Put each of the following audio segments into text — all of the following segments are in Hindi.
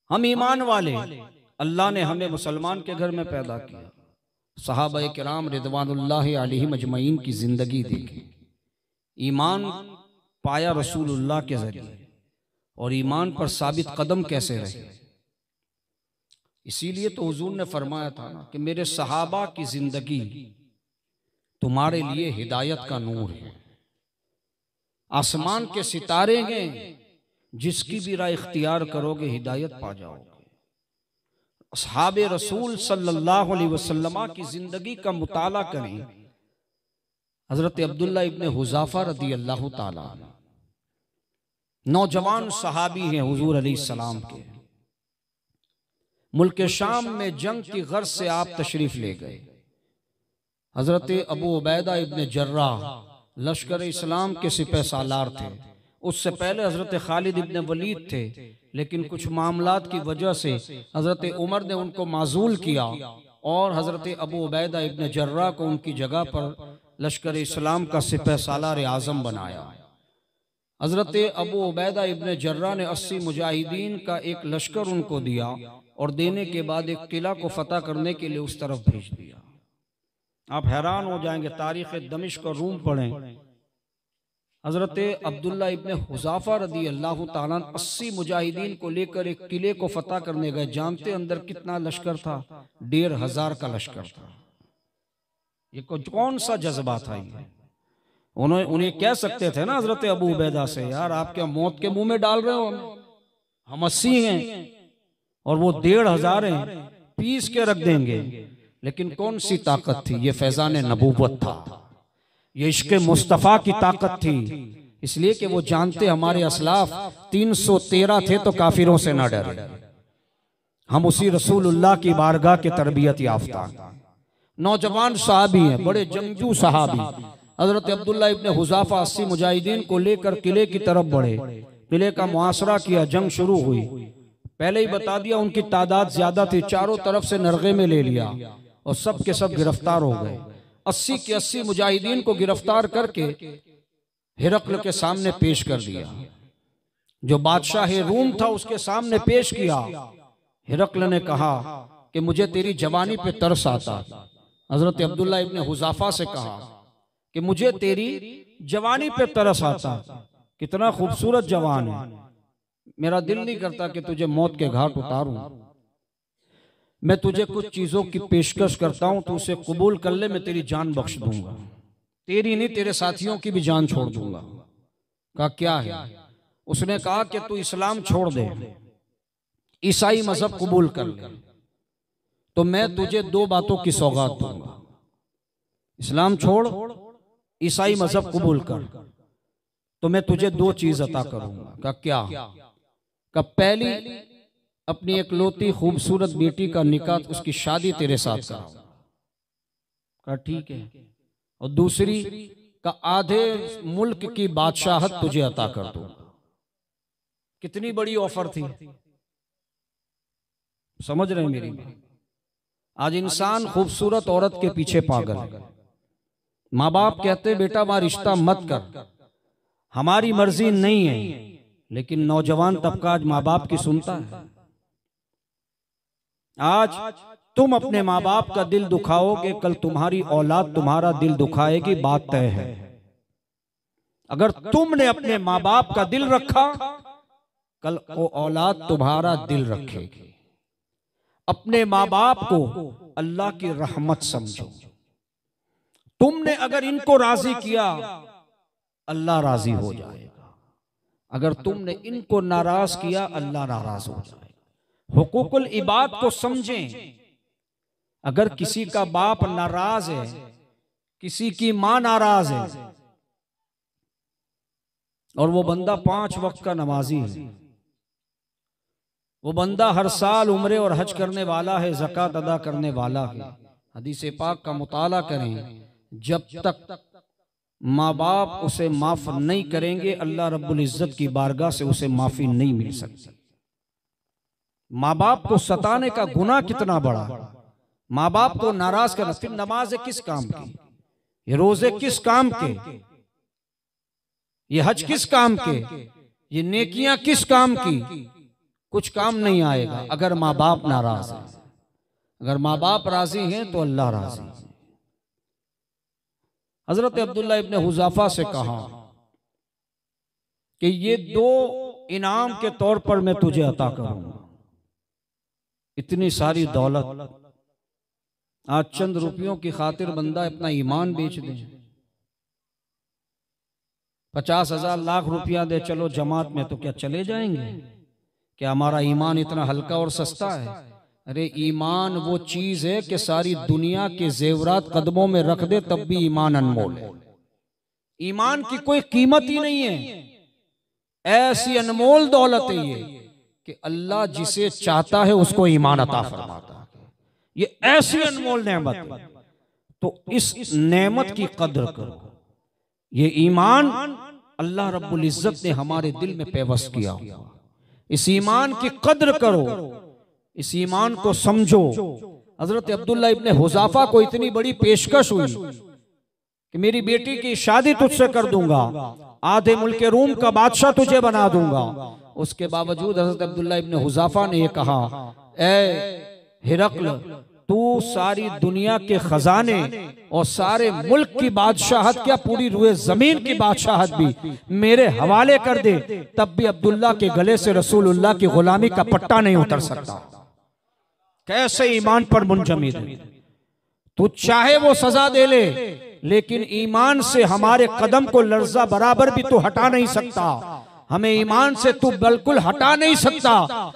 हम ईमान वाले, अल्लाह ने हमें मुसलमान के घर में पैदा किया। सहाबा किराम रिदवानुल्लाह अलैहिम अजमईन की जिंदगी देखी, ईमान पाया रसूलुल्लाह के जरिए और ईमान पर साबित कदम कैसे रहे। इसीलिए तो हुजूर ने फरमाया था ना कि मेरे सहाबा की जिंदगी तुम्हारे लिए हिदायत का नूर है। आसमान के सितारे हैं, जिसकी भी राह इख्तियार करोगे हिदायत पा जाओगे। असहाबे रसूल सल्लल्लाहु अलैहि वसल्लम की जिंदगी का मुताला करें। हजरत अब्दुल्ला इब्ने हुज़ाफा रदी अल्लाह ताला नौजवान सहाबी हैं हुजूर अलैहिस्सलाम के। मुल्क शाम में जंग की गर्ज से आप तशरीफ ले गए। हजरत अबू उबैदा इब्ने जर्राह लश्कर इस्लाम के सिपह सालार थे। उससे पहले हजरत खालिद इब्ने वलीद थे, लेकिन कुछ मामलात की वजह से हजरत उमर ने उनको माजूल किया और हजरत अबू उबैदा इब्ने जर्राह को उनकी जगह पर लश्कर इस्लाम का सिपह सालार आजम बनाया। हजरत अबू उबैदा इब्ने जर्राह ने 80 मुजाहिदीन का एक लश्कर उनको दिया और देने के बाद एक किला को फतह करने के लिए उस तरफ भेज दिया। आप हैरान हो जाएंगे, तारीख दमिश्क और रूम पढ़ें। हजरत अब्दुल्ला इब्ने हुज़ाफा रदी अल्लाह ताला 80 मुजाहिदीन को लेकर एक किले को फतह करने गए। जानते अंदर कितना लश्कर था? 1500 का लश्कर था। ये कौन सा जज्बा था ये? उन्हें कह सकते थे ना हजरत अबू उबैदा से, यार आप क्या मौत के मुंह में डाल रहे हो? हम 80 हैं और वो 1500 हैं, पीस के रख देंगे। लेकिन कौन सी ताकत थी? ये फैजान नबूवत था, ये इश्क़ मुस्तफ़ा की ताकत थी। इसलिए कि वो जानते हमारे असलाफ 313 थे तो काफिरों से ना डरे। हम उसी रसूलुल्लाह की बारगाह के तरबियत याफ्ता नौजवान सहाबी हैं, बड़े जंगजू सहाबी। हजरत अब्दुल्ला इब्ने हुज़ाफा 80 मुजाहिदीन को लेकर किले की तरफ बढ़े। किले का मुहासरा किया, जंग शुरू हुई। पहले ही बता दिया उनकी तादाद ज्यादा थी, चारों तरफ से नरगे में ले लिया और सब के सब गिरफ्तार हो गए। 80 के 80 मुजाहिदीन को गिरफ्तार करके हिरक्ल के सामने पेश कर दिया। जो बादशाह रूम था उसके सामने पेश किया। हिरक्ल ने कहा कि मुझे तेरी जवानी पे तरस आता। हजरत अब्दुल्ला इब्ने हुज़ाफा से कहा कि मुझे तेरी जवानी पे तरस आता, कितना खूबसूरत जवान है, मेरा दिल नहीं करता कि तुझे मौत के घाट उतारूं। मैं तुझे कुछ चीजों की पेशकश करता हूं, तू उसे कबूल कर ले, मैं तेरी जान बख्श दूंगा। तेरी नहीं, तेरे साथियों की भी जान छोड़ दूंगा। कहा क्या है? उसने कहा कि तू इस्लाम छोड़ दे, ईसाई मजहब कबूल कर ले, तो मैं तुझे 2 बातों की सौगात दूंगा। इस्लाम छोड़, ईसाई मजहब कबूल कर, तो मैं तुझे 2 चीज अता करूंगा। कहा क्या? कहा पहली, अपनी एकलौती खूबसूरत बेटी का निकाह, उसकी शादी तेरे साथ कराऊंगा। कहा ठीक है। और दूसरी का आधे मुल्क की बादशाहत तुझे अता कर दूंगा। कितनी बड़ी ऑफर थी, समझ रहे हैं मेरी बात? आज इंसान खूबसूरत औरत के पीछे पागल है। माँ बाप कहते बेटा वहां रिश्ता मत कर, हमारी मर्जी नहीं है, लेकिन नौजवान तबका आज माँ बाप की सुनता है। आज तुम अपने माँ बाप का दिल दुखाओगे, कल तुम्हारी औलाद तुम्हारा दिल दुखाएगी, बात तय है। अगर तुमने अपने माँ बाप का दिल रखा, कल वो औलाद तुम्हारा दिल रखेगी। अपने माँ बाप को अल्लाह की रहमत समझो। तुमने अगर इनको राजी किया, अल्लाह राजी हो जाएगा। अगर तुमने इनको नाराज किया, अल्लाह नाराज हो जाएगा। हुकूकुल इबाद को समझें। अगर किसी का बाप नाराज है, किसी की मां नाराज है, और वो बंदा 5 वक्त का नमाजी है, वो बंदा हर साल उम्रे और हज करने वाला है, ज़कात अदा करने वाला है, हदीस पाक का मुताला करें, जब तक माँ बाप उसे माफ नहीं करेंगे, अल्लाह रब्बुल इज्जत की बारगाह से उसे माफी नहीं मिल सकती। माँ बाप को सताने का गुनाह कितना बड़ा, माँ बाप को नाराज करना। फिर नमाज किस काम की, ये रोजे किस काम के, ये हज किस काम के, ये नेकियां किस काम की? कुछ काम नहीं आएगा अगर माँ बाप नाराज है। अगर माँ बाप राजी हैं तो अल्लाह राजी है। हजरत अब्दुल्ला इब्ने हुज़ाफा से कहा कि ये 2 इनाम के तौर पर मैं तुझे अता करूंगा। इतनी सारी दौलत, आज चंद रुपयों की खातिर बंदा अपना ईमान बेच दे। 50,000 लाख रुपया दे चलो जमात में, तो क्या चले जाएंगे? क्या हमारा ईमान इतना हल्का और सस्ता है? अरे ईमान वो चीज है कि सारी दुनिया के जेवरात कदमों में रख दे तब भी ईमान अनमोल है। ईमान की कोई कीमत ही नहीं है। ऐसी अनमोल दौलत है ये कि अल्लाह जिसे चाहता है उसको ईमान अता फरमाता है। ये ऐसी अनमोल नेमत है, तो इस नेमत की कदर करो। ये ईमान अल्लाह रब्बुल इज्जत ने हमारे दिल में पेवस्त किया हुआ। इस ईमान की कदर करो, इस ईमान को समझो। हजरत अब्दुल्ला इब्ने हुज़ाफा को इतनी बड़ी पेशकश हुई कि मेरी बेटी की शादी तुझसे कर दूंगा, आधे मुल्क रूम का बादशाह तुझे बना दूंगा। उसके बावजूद हजरत अब्दुल्ला इब्ने हुज़ाफा ने यह कहा, ए हिरक्ल, तू सारी दुनिया के खजाने और सारे मुल्क की बादशाहत, क्या पूरी रुए जमीन की बादशाहत भी मेरे हवाले कर दे, तब भी अब्दुल्ला के गले से रसूलुल्लाह की गुलामी का पट्टा नहीं उतर सकता। कैसे ईमान पर मुंजमिद है। तू चाहे वो सजा दे ले, लेकिन ईमान से हमारे कदम को लर्जा बराबर भी तू हटा नहीं सकता। हमें ईमान से तू बिल्कुल हटा नहीं सकता।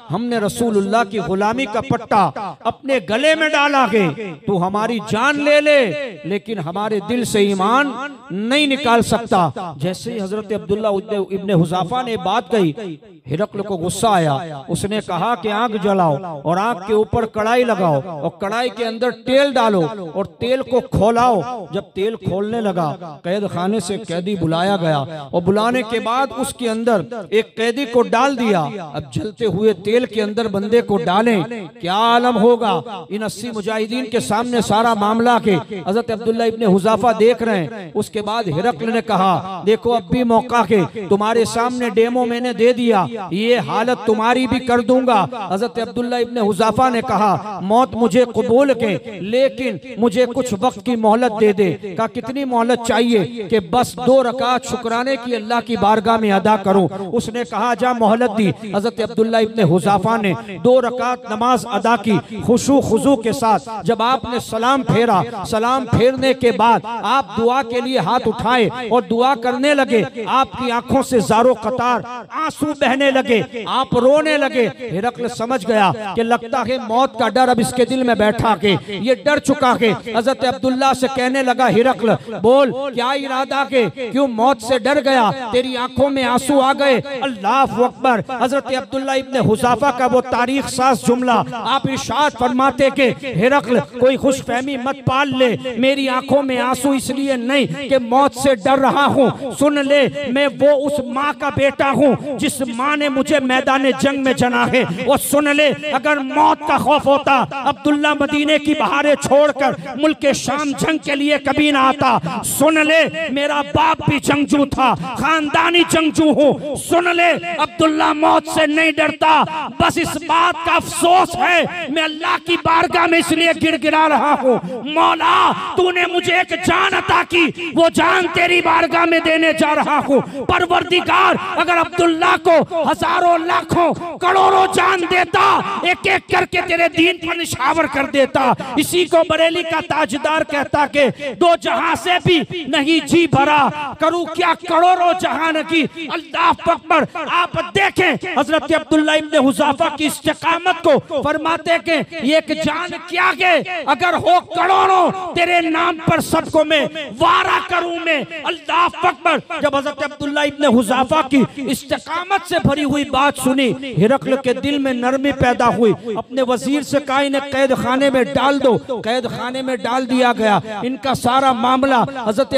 हमने रसूलुल्लाह की गुलामी का पट्टा अपने गले में डाला है, तू हमारी जान ले ले, लेकिन हमारे दिल से ईमान नहीं निकाल सकता। जैसे ही हजरत अब्दुल्ला इब्ने हुज़ाफा ने बात कही, हिरक्ल को गुस्सा आया। उसने कहा कि आग जलाओ और आग के ऊपर कढ़ाई लगाओ और कढ़ाई के अंदर तेल डालो और तेल को खोलाओ। जब तेल खोलने लगा, कैद खाने से कैदी बुलाया गया और बुलाने के बाद उसके अंदर एक कैदी को डाल दिया। अब जलते हुए तेल के अंदर बंदे को डालें, क्या आलम होगा। इन 80 मुजाहिदीन के सामने सारा मामला के हजरत अब्दुल्ला इब्ने हुज़ाफा देख रहे हैं। उसके बाद हिरक्ल ने कहा, देखो अब भी मौका के तुम्हारे सामने डेमो मैंने दे दिया, ये हालत तुम्हारी भी कर दूंगा। हजरत अब्दुल्ला इब्ने हुज़ाफा ने कहा, मौत मुझे कबूल के, लेकिन मुझे कुछ वक्त की मोहलत दे दे। कहा कितनी मोहलत चाहिए? कि बस 2 रकात शुक्राने की अल्लाह की बारगाह में अदा करूं। उसने कहा जा मोहलत दी। हजरत अब्दुल्ला इब्ने हुज़ाफा ने 2 रकात नमाज अदा की खुशू खुजू के साथ। जब आपने सलाम फेरा, सलाम फेरने के बाद आप दुआ के लिए हाथ उठाए और दुआ करने लगे। आपकी आंखों से ज़ारो कतार आंसू बहने लगे, आप रोने लगे। हिरक्ल समझ गया कि लगता है मौत का डर अब इसके दिल में बैठा के ये डर चुका है। हजरत अब्दुल्ला से कहने लगा, हिरक्ल बोल क्या इरादा के, क्यों मौत से डर गया, तेरी आंखों में आंसू आ गए। अल्लाहु अकबर। हजरत अब्दुल्ला इब्ने हुज़ाफा का वो तारीख साज जुमला, आप इरशाद फरमाते के हिरक्ल कोई खुशफहमी मत पाल ले, मेरी आंखों में आंसू इसलिए नहीं कि मौत से डर रहा हूँ। सुन ले, मैं वो उस माँ का बेटा हूँ जिस माँ ने मुझे मैदान जंग में जना है। और सुन ले, अगर मौत का खौफ होता, अब्दुल्ला मदीने की बहारें छोड़कर मुल्क शाम जंग के लिए कभी ना आता। सुन ले, मेरा बाप भी जंगजू था, खानदानी जंगजू हूँ। सुन ले, अब्दुल्ला मौत से नहीं डरता। बस इस बात का अफसोस है, मैं अल्लाह की बारगाह में इसलिए गिड़गिड़ा रहा हूँ, मौला तूने मुझे एक जान अता की, वो जान तेरी बारगाह में देने जा रहा हूँ। परवरदिगार, अगर अब्दुल्ला को हजारों लाखों करोड़ों जान देता, एक एक करके तेरे दीन पर निशावर कर देता। इसी को बरेली का ताजदार कहता कि 2 जहां से भी नहीं जी भरा, करूं क्या करोड़ों जहान की। अल्लाह अकबर। आप देखें हजरत अब्दुल्ला इब्ने हुज़ाफा की इस्तिकामत को, फरमाते के एक जान क्या के, अगर हो करोड़ों तेरे नाम पर सबको मैं वारा करूं मैं। अल्लाह अकबर। जब हजरत अब्दुल्ला इब्ने हुज़ाफा की इस्तिकामत से भरी हुई बात सुनी, हिरक्ल के दिल में नरमी पैदा हुई। अपने वजीर से कहा इन्हें कैद खाने में डाल दो। कैद खाने में डाल दिया गया। इनका सारा मामला हजरत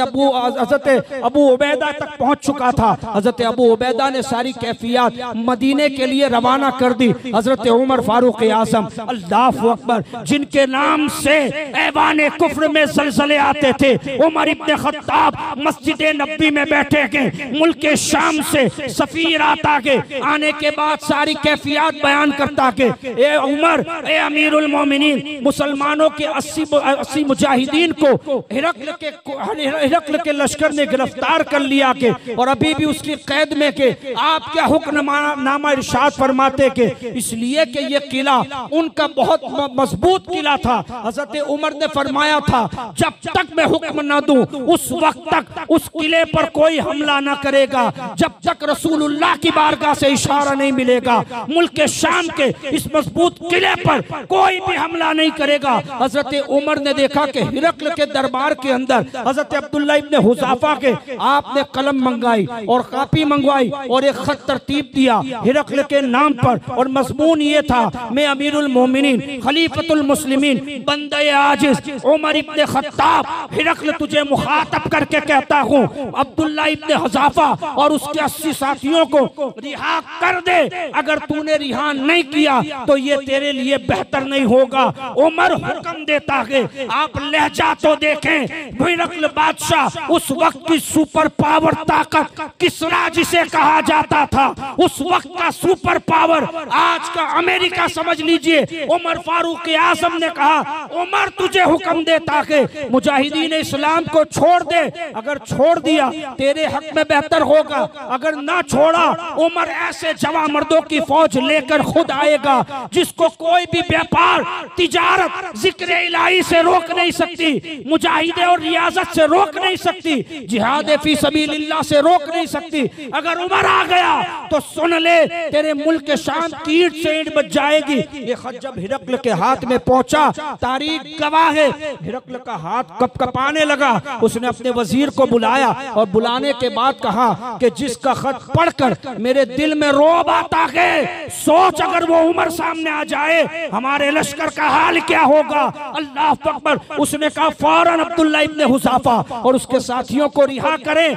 अबू उबैदा तक पहुंच चुका था। हजरत अबू उबैदा ने सारी कैफियत मदीने के लिए रवाना कर दी। हजरत उमर फारूक आज़म, अल्लाहु अकबर, जिनके नाम से ऐवाने कुफ्र में ज़लज़ले आते थे, उमर इब्ने खत्ताब मस्जिद नबी में बैठे के मुल्क शाम से सफीर आता के आने के बाद सारी कैफियत बयान करता के ए उमर, ए अमीरुल मोमिनीन, मुसलमानों के 80 मुजाहिदीन को हिरक्ल के लश्कर ने गिरफ्तार कर लिया के और अभी भी उसकी कैद में के आप क्या हुक्मनामा इरशाद फरमाते के इसलिए कि ये किला उनका बहुत मजबूत किला था। हजरत उमर ने फरमाया था जब तक मैं हुक्म न दूं उस वक्त तक उस किले पर कोई हमला न करेगा, जब तक रसूलुल्लाह की बारगाह से इशारा नहीं मिलेगा मुल्क शाम के इस मजबूत किले पर कोई भी हमला नहीं करेगा। हजरत उमर ने देखा कि हिरक्ल के दरबार के अंदर हजरत अब्दुल्ला इब्ने हुज़ाफा के आपने कलम मंगाई और कापी मंगवाई और एक खत तरतीब दिया हिरक्ल के नाम पर और मजमून ये था मैं अमीरुल मोमिनीन खलीफतुल मुस्लिमीन बंदे आजिज उमर इब्ने खत्ताब हिरक्ल तुझे मुखातब करके कहता हूँ अब्दुल्ला इब्ने हुज़ाफा और उसके 80 साथियों को रिहा कर दे। अगर तूने रिहा नहीं किया तो ये तेरे लिए बेहतर नहीं होगा। उमर हुक्म देता है, आप लहजा तो देखें, हिरक्ल बादशाह उस वक्त की सुपर पावर ताकत किसरा जिसे कहा जाता था, उस वक्त का सुपर पावर आज का अमेरिका समझ लीजिए। उमर फारूक आजम ने कहा उमर तुझे हुक्म देता है मुजाहिदीन इस्लाम को छोड़ दे, अगर छोड़ दिया तेरे हक में बेहतर होगा, अगर ना छोड़ा उमर ऐसे जवां मर्दों की फौज लेकर खुद आएगा जिसको कोई भी व्यापार तिजारत जिक्र इलाही से रोक नहीं सकती, मुजाहिदे और रियाजत से रोक नहीं सकती, जिहाद फी सबीलिल्लाह से रोक नहीं सकती। अगर उमर आ गया तो सुन ले तेरे मुल्क के शाम कीट से ईंट बच जाएगी। ये खत जब हिरक्ल के हाथ में पहुंचा तारीख गवाह है हिरक्ल का हाथ कपकपाने लगा। उसने अपने वजीर को बुलाया और बुलाने के बाद कहा कि जिसका खत पढ़कर मेरे दिल में रोब आता है सोच अगर वो उमर सामने आ जाए हमारे लश्कर का हाल क्या होगा। अल्लाह अकबर। उसने कहा फौरन अब्दुल्ला इब्ने हुज़ाफा और उसके साथियों को रिहा करें।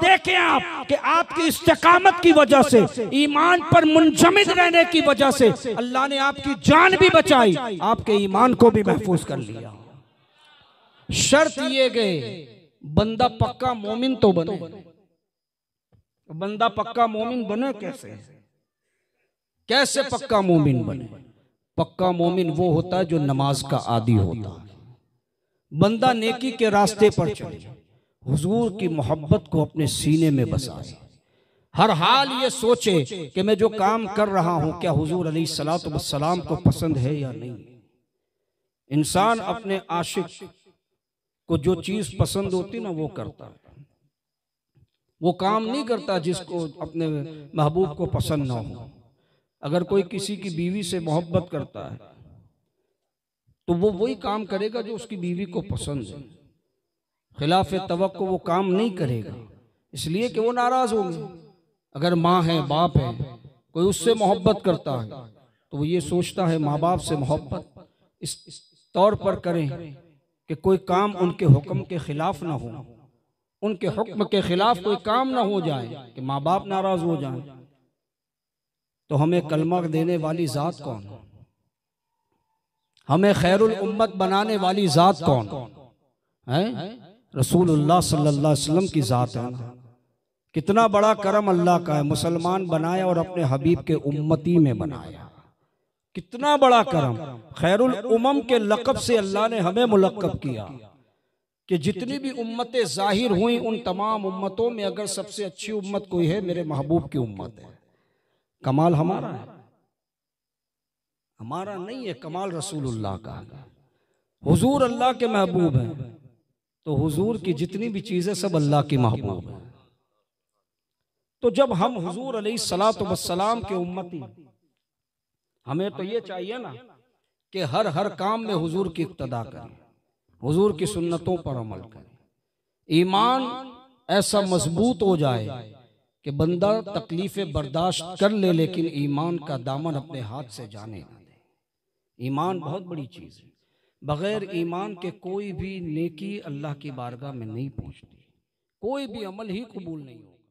देखें आप कि आपकी इस्तिकामत की वजह से ईमान पर मुंजमिद रहने की वजह से अल्लाह ने आपकी जान भी बचाई, आपके ईमान को भी महफूज कर लिया। शर्त ये गए बंदा पक्का मोमिन तो बने। बंदा पक्का मोमिन बने कैसे? कैसे पक्का मोमिन बने? पक्का मोमिन वो होता है जो नमाज का आदी होता है। बंदा नेकी के रास्ते पर चले, हुजूर की मोहब्बत को अपने सीने में बसाए, हर हाल ये सोचे कि मैं जो काम कर रहा हूं क्या हुजूर अलैहिस्सलातु वस्सलाम को पसंद है या नहीं। इंसान अपने आशिक को जो चीज पसंद होती ना वो करता है, वो काम नहीं करता जिसको अपने महबूब को पसंद ना हो। अगर कोई किसी की बीवी से मोहब्बत करता है तो वो वही काम करेगा जो उसकी बीवी को पसंद है, खिलाफ तवक्को वो काम नहीं करेगा, इसलिए कि वो नाराज होंगे। अगर माँ है बाप है कोई उससे मोहब्बत करता है तो वो ये सोचता है माँ बाप से मोहब्बत इस तौर पर करें कि कोई काम उनके हुक्म के खिलाफ ना हो, उनके हुक्म के खिलाफ कोई काम ना हो जाए कि माँ बाप नाराज हो जाए। तो हमें कलमा देने वाली जात कौन? हमें खैरुल उम्मत बनाने वाली जात कौन है? रसूलुल्लाह सल्लल्लाहु अलैहि वसल्लम की जात है। कितना बड़ा करम अल्लाह का है, मुसलमान बनाया और अपने हबीब के उम्मती में बनाया। कितना बड़ा करम। खैरुल उम्म के लक़ब से अल्लाह ने हमें मुलक़्क़ब किया कि जितनी भी उम्मतें जाहिर हुई उन तमाम उम्मतों में अगर सबसे अच्छी उम्मत कोई है मेरे महबूब की उम्मत है। कमाल हमारा है, हमारा नहीं है, कमाल रसूलुल्लाह का है। हुजूर अल्लाह के महबूब हैं तो हुजूर की जितनी भी चीजें सब अल्लाह की महबूब है। तो जब हम हुजूर अलैहिस्सलातु वस्सलाम के उम्मती, हमें तो ये चाहिए ना कि हर काम में हुजूर की इक्तदा करें, हुजूर की सुन्नतों पर अमल करें। ईमान ऐसा मजबूत हो जाए कि बंदा तकलीफें बर्दाश्त कर ले लेकिन ईमान का दामन अपने हाथ से जाने ना दे। ईमान बहुत बड़ी चीज है, बगैर ईमान के कोई भी नेकी अल्लाह की बारगाह में नहीं पहुंचती, कोई भी अमल ही कबूल नहीं होगा।